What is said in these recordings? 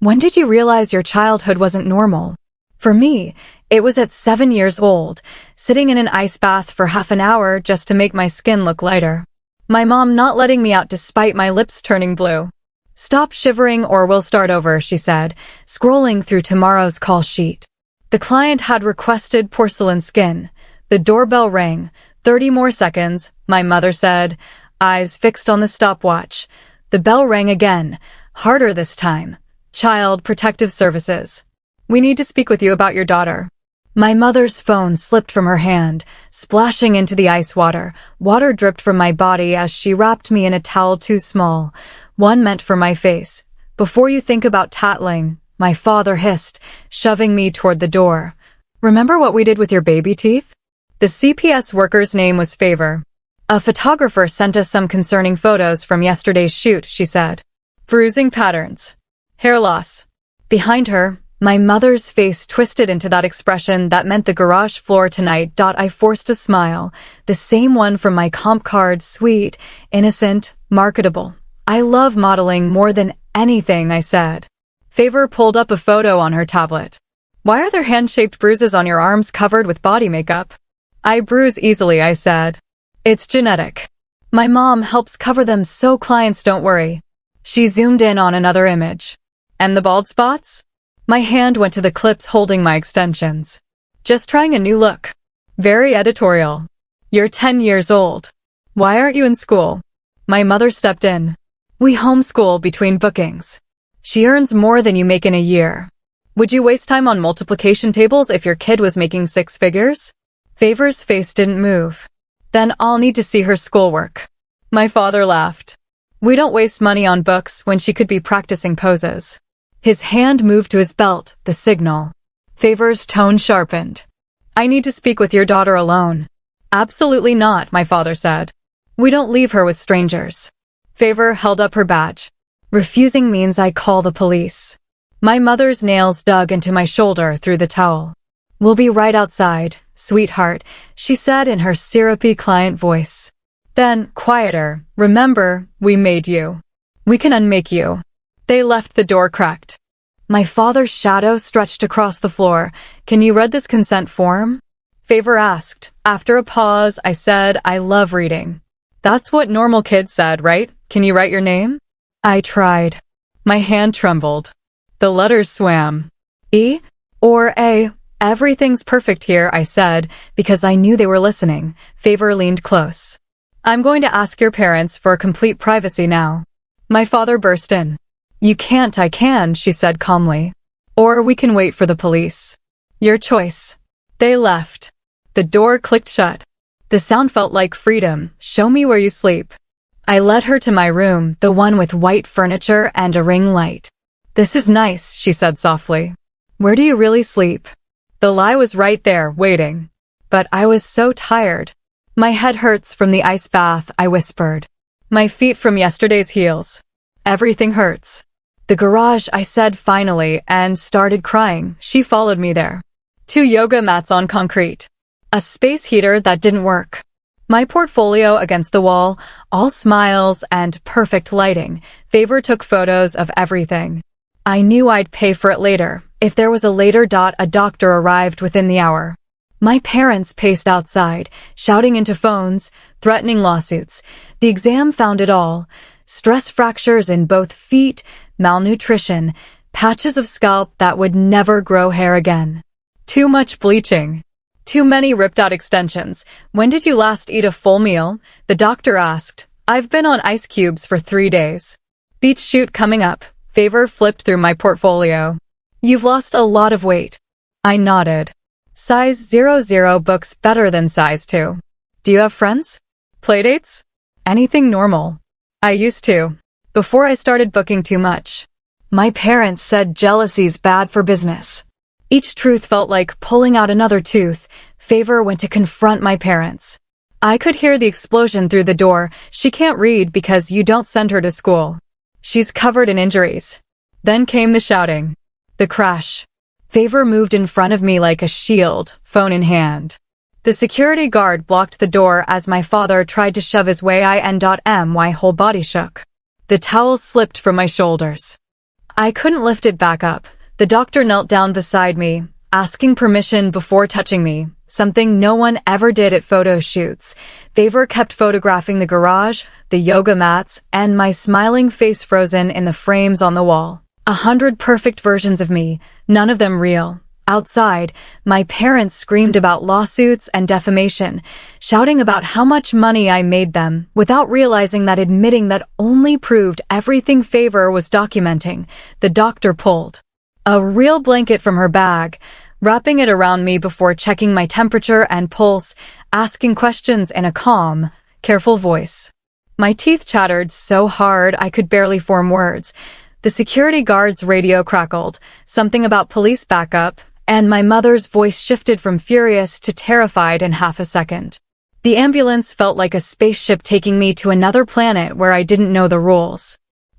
When did you realize your childhood wasn't normal? For me, it was at 7 years old, sitting in an ice bath for half an hour just to make my skin look lighter. My mom not letting me out despite my lips turning blue. "Stop shivering or we'll start over," she said, scrolling through tomorrow's call sheet. The client had requested porcelain skin. The doorbell rang. 30 more seconds, my mother said, eyes fixed on the stopwatch. The bell rang again, harder this time. Child Protective Services. "We need to speak with you about your daughter." My mother's phone slipped from her hand, splashing into the ice water. Water dripped from my body as she wrapped me in a towel too small, one meant for my face. "Before you think about tattling," my father hissed, shoving me toward the door. "Remember what we did with your baby teeth?" The CPS worker's name was Favor. "A photographer sent us some concerning photos from yesterday's shoot," she said. "Bruising patterns. Hair loss." Behind her, my mother's face twisted into that expression that meant the garage floor tonight. I forced a smile, the same one from my comp card, sweet, innocent, marketable. "I love modeling more than anything," I said. Favor pulled up a photo on her tablet. "Why are there hand-shaped bruises on your arms covered with body makeup?" "I bruise easily," I said. "It's genetic. My mom helps cover them so clients don't worry." She zoomed in on another image. "And the bald spots?" My hand went to the clips holding my extensions. "Just trying a new look." Very editorial. "You're 10 years old. Why aren't you in school?" My mother stepped in. "We homeschool between bookings. She earns more than you make in a year. Would you waste time on multiplication tables if your kid was making 6 figures?" Favor's face didn't move. "Then I'll need to see her schoolwork." My father laughed. "We don't waste money on books when she could be practicing poses." His hand moved to his belt, the signal. Favor's tone sharpened. "I need to speak with your daughter alone." "Absolutely not," my father said. "We don't leave her with strangers." Favor held up her badge. "Refusing means I call the police." My mother's nails dug into my shoulder through the towel. "We'll be right outside, sweetheart," she said in her syrupy client voice. Then, quieter, "Remember, we made you. We can unmake you." They left, the door cracked. My father's shadow stretched across the floor. "Can you read this consent form?" Favor asked. After a pause, I said, "I love reading." "That's what normal kids said, right? Can you write your name?" I tried. My hand trembled. The letters swam. "E? Or A? Everything's perfect here," I said, because I knew they were listening. Favor leaned close. "I'm going to ask your parents for complete privacy now." My father burst in. "You can't." "I can," she said calmly. "Or we can wait for the police." "Your choice." They left. The door clicked shut. The sound felt like freedom. "Show me where you sleep." I led her to my room, the one with white furniture and a ring light. "This is nice," she said softly. "Where do you really sleep?" The lie was right there, waiting. But I was so tired. "My head hurts from the ice bath," I whispered. "My feet from yesterday's heels. Everything hurts." "The garage," I said finally, and started crying. She followed me there. 2 yoga mats on concrete. A space heater that didn't work. My portfolio against the wall, all smiles and perfect lighting. Favor took photos of everything. I knew I'd pay for it later. If there was a later. A doctor arrived within the hour. My parents paced outside, shouting into phones, threatening lawsuits. The exam found it all. Stress fractures in both feet, malnutrition, patches of scalp that would never grow hair again. Too much bleaching. Too many ripped-out extensions. "When did you last eat a full meal?" the doctor asked. "I've been on ice cubes for 3 days." "Beach shoot coming up." Favor flipped through my portfolio. "You've lost a lot of weight." I nodded. "Size 00 books better than size 2. "Do you have friends? Playdates? Anything normal?" "I used to. Before I started booking too much." My parents said jealousy's bad for business. Each truth felt like pulling out another tooth. Favor went to confront my parents. I could hear the explosion through the door. "She can't read because you don't send her to school. She's covered in injuries." Then came the shouting. The crash. Favor moved in front of me like a shield, phone in hand. The security guard blocked the door as my father tried to shove his way in. My whole body shook. The towel slipped from my shoulders. I couldn't lift it back up. The doctor knelt down beside me, asking permission before touching me, something no one ever did at photo shoots. Favor kept photographing the garage, the yoga mats, and my smiling face frozen in the frames on the wall. 100 perfect versions of me, none of them real. Outside, my parents screamed about lawsuits and defamation, shouting about how much money I made them, without realizing that admitting that only proved everything Favor was documenting. The doctor pulled a real blanket from her bag, wrapping it around me before checking my temperature and pulse, asking questions in a calm, careful voice. My teeth chattered so hard I could barely form words. The security guard's radio crackled, something about police backup, and my mother's voice shifted from furious to terrified in half a second. The ambulance felt like a spaceship taking me to another planet where I didn't know the rules.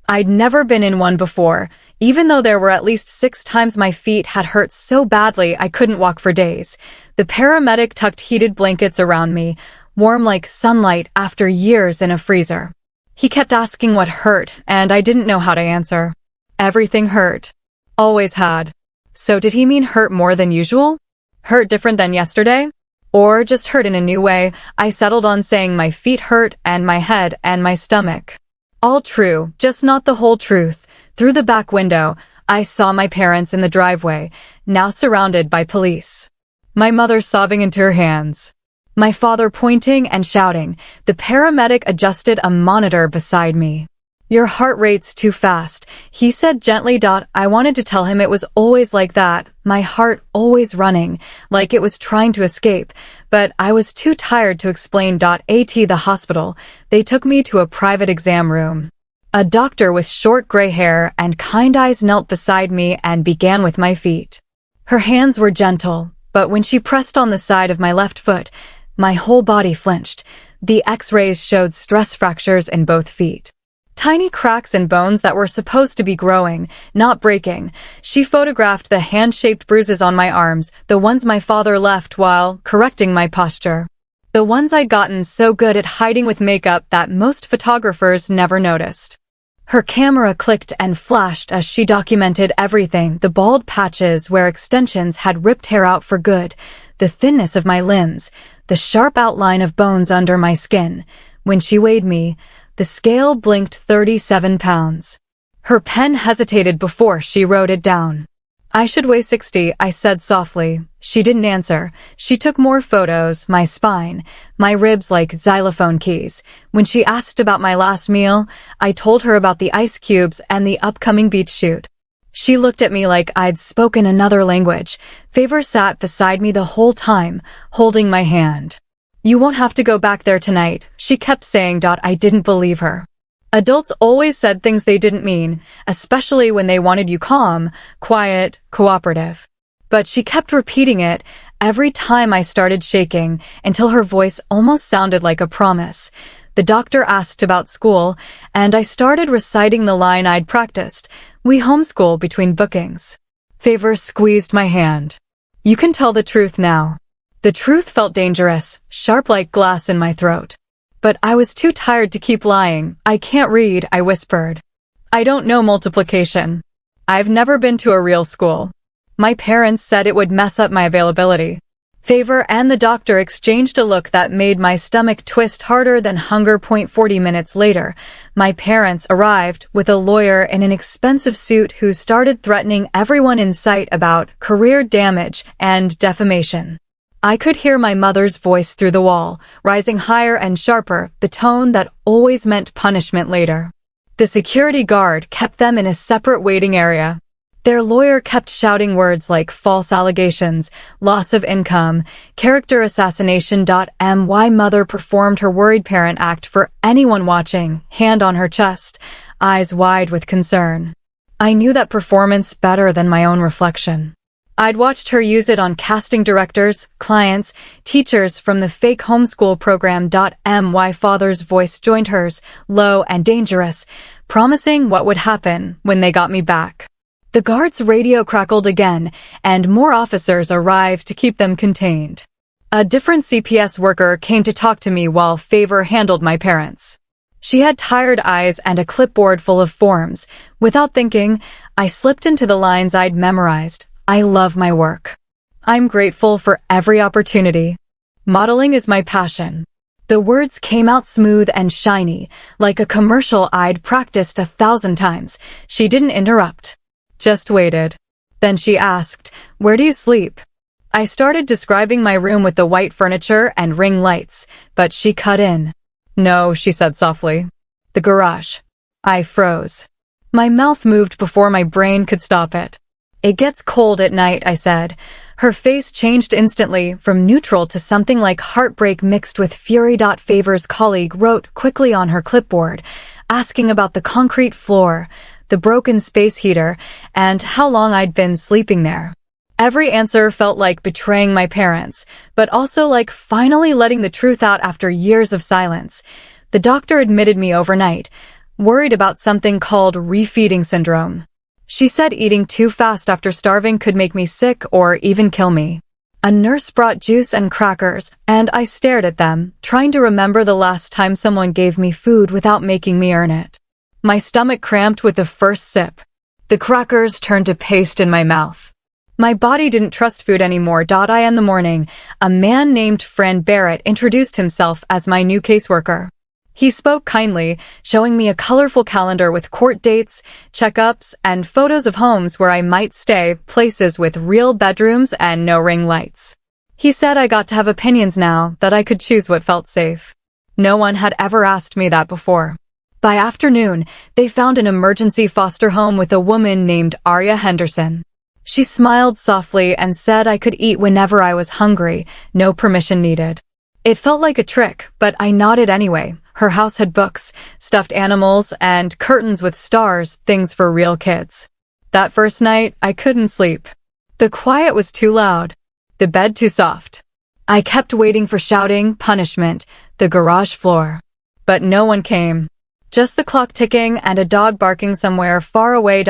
I'd never been in one before, even though there were at least 6 times my feet had hurt so badly I couldn't walk for days. The paramedic tucked heated blankets around me, warm like sunlight after years in a freezer. He kept asking what hurt, and I didn't know how to answer. Everything hurt. Always had. So did he mean hurt more than usual? Hurt different than yesterday? Or just hurt in a new way? I settled on saying my feet hurt and my head and my stomach. All true, just not the whole truth. Through the back window, I saw my parents in the driveway, now surrounded by police. My mother sobbing into her hands. My father pointing and shouting. The paramedic adjusted a monitor beside me. Your heart rate's too fast, he said gently. I wanted to tell him it was always like that, my heart always running, like it was trying to escape, but I was too tired to explain. At the hospital, they took me to a private exam room. A doctor with short gray hair and kind eyes knelt beside me and began with my feet. Her hands were gentle, but when she pressed on the side of my left foot, my whole body flinched. The x-rays showed stress fractures in both feet. Tiny cracks and bones that were supposed to be growing, not breaking. She photographed the hand-shaped bruises on my arms, the ones my father left while correcting my posture. The ones I'd gotten so good at hiding with makeup that most photographers never noticed. Her camera clicked and flashed as she documented everything, the bald patches where extensions had ripped hair out for good, the thinness of my limbs, the sharp outline of bones under my skin. When she weighed me, the scale blinked 37 pounds. Her pen hesitated before she wrote it down. I should weigh 60, I said softly. She didn't answer. She took more photos, my spine, my ribs like xylophone keys. When she asked about my last meal, I told her about the ice cubes and the upcoming beach shoot. She looked at me like I'd spoken another language. Favor sat beside me the whole time, holding my hand. You won't have to go back there tonight, she kept saying. I didn't believe her. Adults always said things they didn't mean, especially when they wanted you calm, quiet, cooperative. But she kept repeating it every time I started shaking until her voice almost sounded like a promise. The doctor asked about school, and I started reciting the line I'd practiced. We homeschool between bookings. Favor squeezed my hand. You can tell the truth now. The truth felt dangerous, sharp like glass in my throat. But I was too tired to keep lying. I can't read, I whispered. I don't know multiplication. I've never been to a real school. My parents said it would mess up my availability. Favor and the doctor exchanged a look that made my stomach twist harder than hunger. 40 minutes later, my parents arrived with a lawyer in an expensive suit who started threatening everyone in sight about career damage and defamation. I could hear my mother's voice through the wall, rising higher and sharper, the tone that always meant punishment later. The security guard kept them in a separate waiting area. Their lawyer kept shouting words like false allegations, loss of income, character assassination. My mother performed her worried parent act for anyone watching, hand on her chest, eyes wide with concern. I knew that performance better than my own reflection. I'd watched her use it on casting directors, clients, teachers from the fake homeschool program. My father's voice joined hers, low and dangerous, promising what would happen when they got me back. The guard's radio crackled again, and more officers arrived to keep them contained. A different CPS worker came to talk to me while Favor handled my parents. She had tired eyes and a clipboard full of forms. Without thinking, I slipped into the lines I'd memorized. I love my work. I'm grateful for every opportunity. Modeling is my passion. The words came out smooth and shiny, like a commercial I'd practiced 1,000 times. She didn't interrupt. Just waited. Then she asked, "Where do you sleep?" I started describing my room with the white furniture and ring lights, but she cut in. "No," she said softly. "The garage." I froze. My mouth moved before my brain could stop it. "It gets cold at night," I said. Her face changed instantly, from neutral to something like heartbreak mixed with fury. Favor's colleague wrote quickly on her clipboard, asking about the concrete floor, the broken space heater, and how long I'd been sleeping there. Every answer felt like betraying my parents, but also like finally letting the truth out after years of silence. The doctor admitted me overnight, worried about something called refeeding syndrome. She said eating too fast after starving could make me sick or even kill me. A nurse brought juice and crackers, and I stared at them, trying to remember the last time someone gave me food without making me earn it. My stomach cramped with the first sip. The crackers turned to paste in my mouth. My body didn't trust food anymore. In the morning, a man named Fran Barrett introduced himself as my new caseworker. He spoke kindly, showing me a colorful calendar with court dates, checkups, and photos of homes where I might stay, places with real bedrooms and no ring lights. He said I got to have opinions now, that I could choose what felt safe. No one had ever asked me that before. By afternoon, they found an emergency foster home with a woman named Arya Henderson. She smiled softly and said I could eat whenever I was hungry, no permission needed. It felt like a trick, but I nodded anyway. Her house had books, stuffed animals, and curtains with stars, things for real kids. That first night, I couldn't sleep. The quiet was too loud, the bed too soft. I kept waiting for shouting, punishment, the garage floor. But no one came. Just the clock ticking and a dog barking somewhere far away.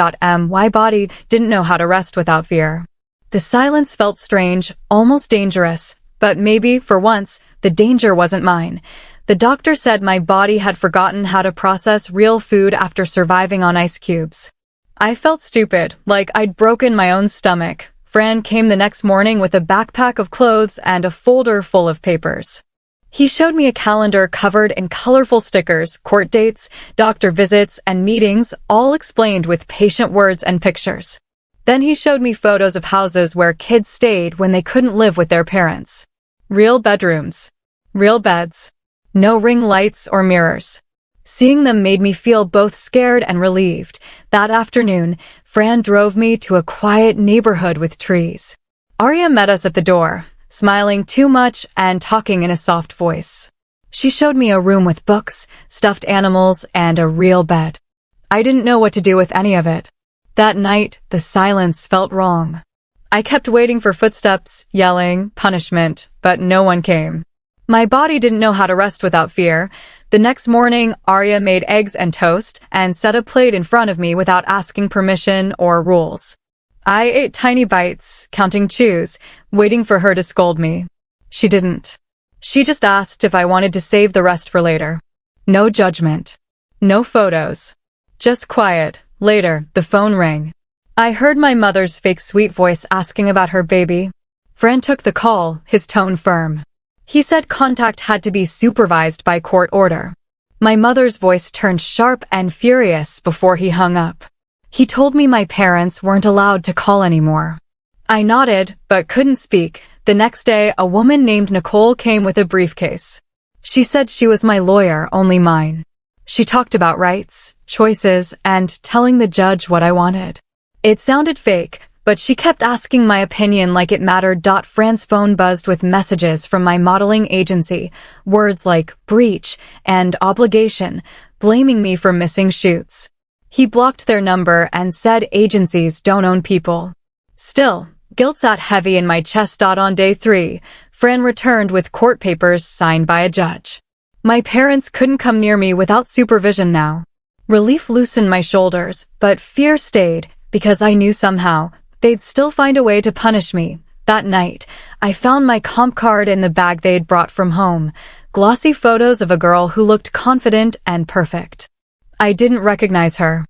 My body didn't know how to rest without fear. The silence felt strange, almost dangerous, but maybe, for once, the danger wasn't mine. The doctor said my body had forgotten how to process real food after surviving on ice cubes. I felt stupid, like I'd broken my own stomach. Fran came the next morning with a backpack of clothes and a folder full of papers. He showed me a calendar covered in colorful stickers, court dates, doctor visits, and meetings, all explained with patient words and pictures. Then he showed me photos of houses where kids stayed when they couldn't live with their parents. Real bedrooms. Real beds. No ring lights or mirrors. Seeing them made me feel both scared and relieved. That afternoon, Fran drove me to a quiet neighborhood with trees. Arya met us at the door, smiling too much and talking in a soft voice. She showed me a room with books, stuffed animals, and a real bed. I didn't know what to do with any of it. That night, the silence felt wrong. I kept waiting for footsteps, yelling, punishment, but no one came. My body didn't know how to rest without fear. The next morning, Arya made eggs and toast and set a plate in front of me without asking permission or rules. I ate tiny bites, counting chews, waiting for her to scold me. She didn't. She just asked if I wanted to save the rest for later. No judgment. No photos. Just quiet. Later, the phone rang. I heard my mother's fake sweet voice asking about her baby. Fran took the call, his tone firm. He said contact had to be supervised by court order. My mother's voice turned sharp and furious before he hung up. He told me my parents weren't allowed to call anymore. I nodded, but couldn't speak. The next day, a woman named Nicole came with a briefcase. She said she was my lawyer, only mine. She talked about rights, choices, and telling the judge what I wanted. It sounded fake, but she kept asking my opinion like it mattered. Fran's phone buzzed with messages from my modeling agency, words like breach and obligation, blaming me for missing shoots. He blocked their number and said agencies don't own people. Still, guilt sat heavy in my chest. On day 3, Fran returned with court papers signed by a judge. My parents couldn't come near me without supervision now. Relief loosened my shoulders, but fear stayed, because I knew somehow they'd still find a way to punish me. That night, I found my comp card in the bag they'd brought from home, glossy photos of a girl who looked confident and perfect. I didn't recognize her.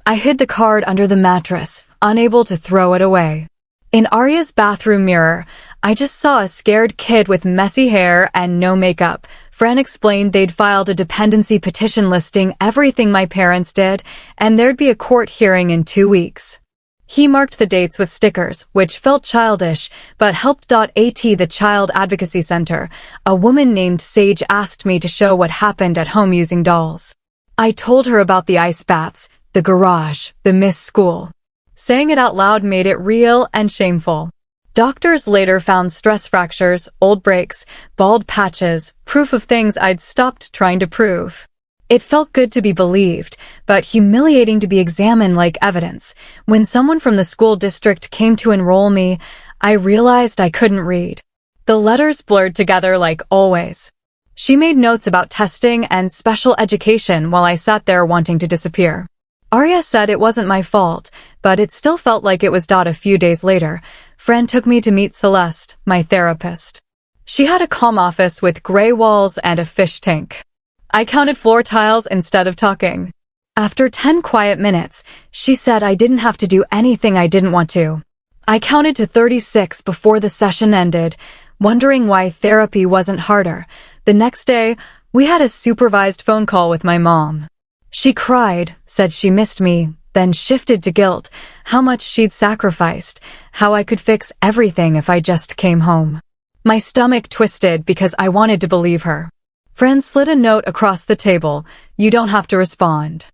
I hid the card under the mattress, unable to throw it away. In Arya's bathroom mirror, I just saw a scared kid with messy hair and no makeup. Fran explained they'd filed a dependency petition listing everything my parents did, and there'd be a court hearing in 2 weeks. He marked the dates with stickers, which felt childish, but helped. At the Child Advocacy Center, a woman named Sage asked me to show what happened at home using dolls. I told her about the ice baths, the garage, the missed school. Saying it out loud made it real and shameful. Doctors later found stress fractures, old breaks, bald patches, proof of things I'd stopped trying to prove. It felt good to be believed, but humiliating to be examined like evidence. When someone from the school district came to enroll me, I realized I couldn't read. The letters blurred together like always. She made notes about testing and special education while I sat there wanting to disappear. Arya said it wasn't my fault, but it still felt like it was. A few days later, Fran took me to meet Celeste, my therapist. She had a calm office with gray walls and a fish tank. I counted floor tiles instead of talking. After 10 quiet minutes, she said I didn't have to do anything I didn't want to. I counted to 36 before the session ended, wondering why therapy wasn't harder. The next day, we had a supervised phone call with my mom. She cried, said she missed me, then shifted to guilt, how much she'd sacrificed, how I could fix everything if I just came home. My stomach twisted because I wanted to believe her. Fran slid a note across the table, "You don't have to respond."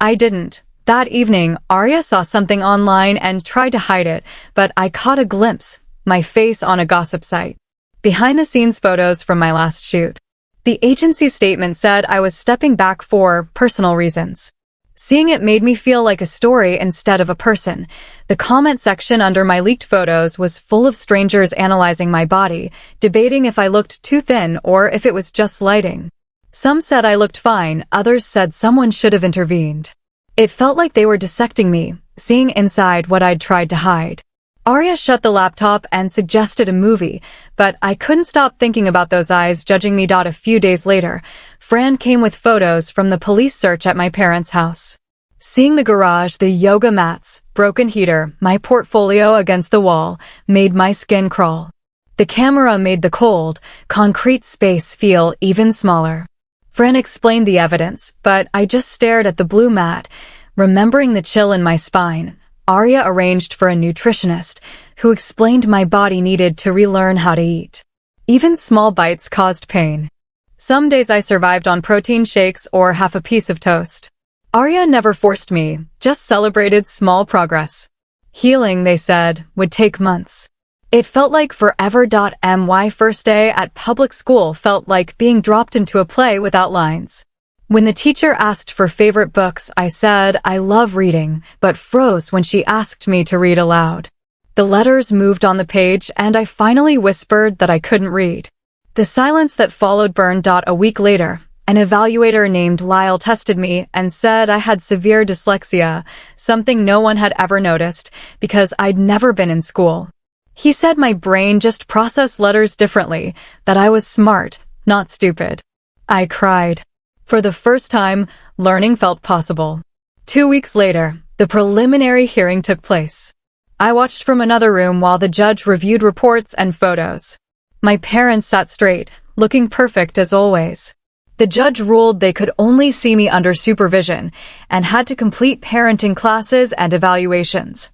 I didn't. That evening, Arya saw something online and tried to hide it, but I caught a glimpse, my face on a gossip site. Behind-the-scenes photos from my last shoot. The agency statement said I was stepping back for personal reasons. Seeing it made me feel like a story instead of a person. The comment section under my leaked photos was full of strangers analyzing my body, debating if I looked too thin or if it was just lighting. Some said I looked fine, others said someone should have intervened. It felt like they were dissecting me, seeing inside what I'd tried to hide. Arya shut the laptop and suggested a movie, but I couldn't stop thinking about those eyes judging me. A few days later, Fran came with photos from the police search at my parents' house. Seeing the garage, the yoga mats, broken heater, my portfolio against the wall, made my skin crawl. The camera made the cold, concrete space feel even smaller. Fran explained the evidence, but I just stared at the blue mat, remembering the chill in my spine. Arya arranged for a nutritionist, who explained my body needed to relearn how to eat. Even small bites caused pain. Some days I survived on protein shakes or half a piece of toast. Arya never forced me, just celebrated small progress. Healing, they said, would take months. It felt like forever. My first day at public school felt like being dropped into a play without lines. When the teacher asked for favorite books, I said I love reading, but froze when she asked me to read aloud. The letters moved on the page, and I finally whispered that I couldn't read. The silence that followed burned. A week later, an evaluator named Lyle tested me and said I had severe dyslexia, something no one had ever noticed because I'd never been in school. He said my brain just processed letters differently, that I was smart, not stupid. I cried. For the first time, learning felt possible. 2 weeks later, the preliminary hearing took place. I watched from another room while the judge reviewed reports and photos. My parents sat straight, looking perfect as always. The judge ruled they could only see me under supervision and had to complete parenting classes and evaluations.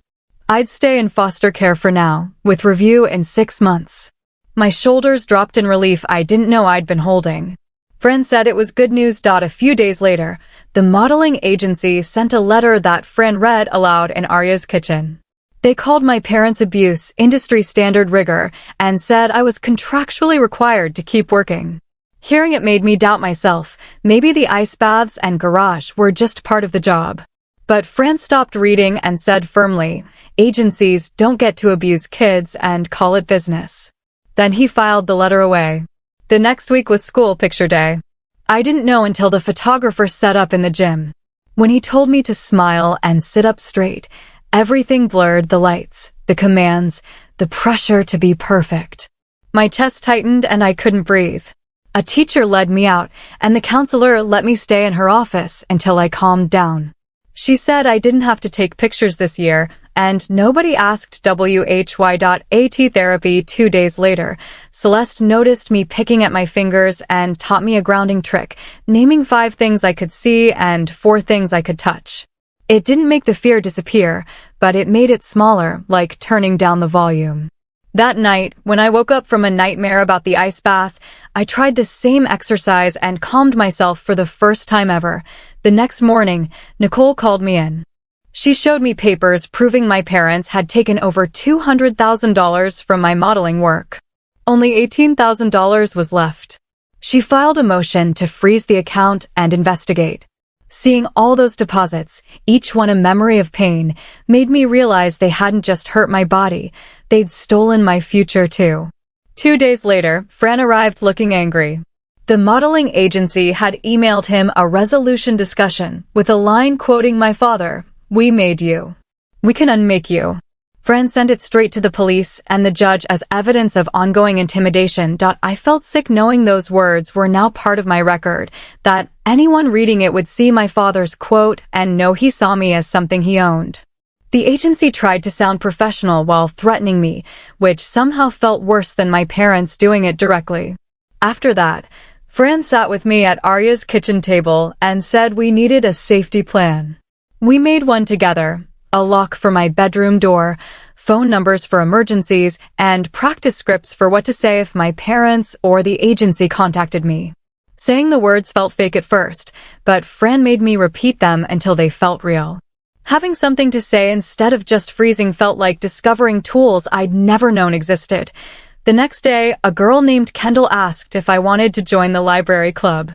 I'd stay in foster care for now, with review in 6 months. My shoulders dropped in relief I didn't know I'd been holding. Fran said it was good news. A few days later, the modeling agency sent a letter that Fran read aloud in Arya's kitchen. They called my parents' abuse industry standard rigor and said I was contractually required to keep working. Hearing it made me doubt myself. Maybe the ice baths and garage were just part of the job. But Fran stopped reading and said firmly, agencies don't get to abuse kids and call it business. Then he filed the letter away. The next week was school picture day. I didn't know until the photographer set up in the gym. When he told me to smile and sit up straight, everything blurred: the lights, the commands, the pressure to be perfect. My chest tightened and I couldn't breathe. A teacher led me out, and the counselor let me stay in her office until I calmed down. She said I didn't have to take pictures this year, and nobody asked WHY.AT therapy 2 days later. Celeste noticed me picking at my fingers and taught me a grounding trick, naming 5 things I could see and 4 things I could touch. It didn't make the fear disappear, but it made it smaller, like turning down the volume. That night, when I woke up from a nightmare about the ice bath, I tried the same exercise and calmed myself for the first time ever. The next morning, Nicole called me in. She showed me papers proving my parents had taken over $200,000 from my modeling work. Only $18,000 was left. She filed a motion to freeze the account and investigate. Seeing all those deposits, each one a memory of pain, made me realize they hadn't just hurt my body, they'd stolen my future too. 2 days later, Fran arrived looking angry. The modeling agency had emailed him a resolution discussion with a line quoting my father, "We made you. We can unmake you." Fran sent it straight to the police and the judge as evidence of ongoing intimidation. I felt sick knowing those words were now part of my record, that anyone reading it would see my father's quote and know he saw me as something he owned. The agency tried to sound professional while threatening me, which somehow felt worse than my parents doing it directly. After that, Fran sat with me at Arya's kitchen table and said we needed a safety plan. We made one together. A lock for my bedroom door, phone numbers for emergencies, and practice scripts for what to say if my parents or the agency contacted me. Saying the words felt fake at first, but Fran made me repeat them until they felt real. Having something to say instead of just freezing felt like discovering tools I'd never known existed. The next day, a girl named Kendall asked if I wanted to join the library club.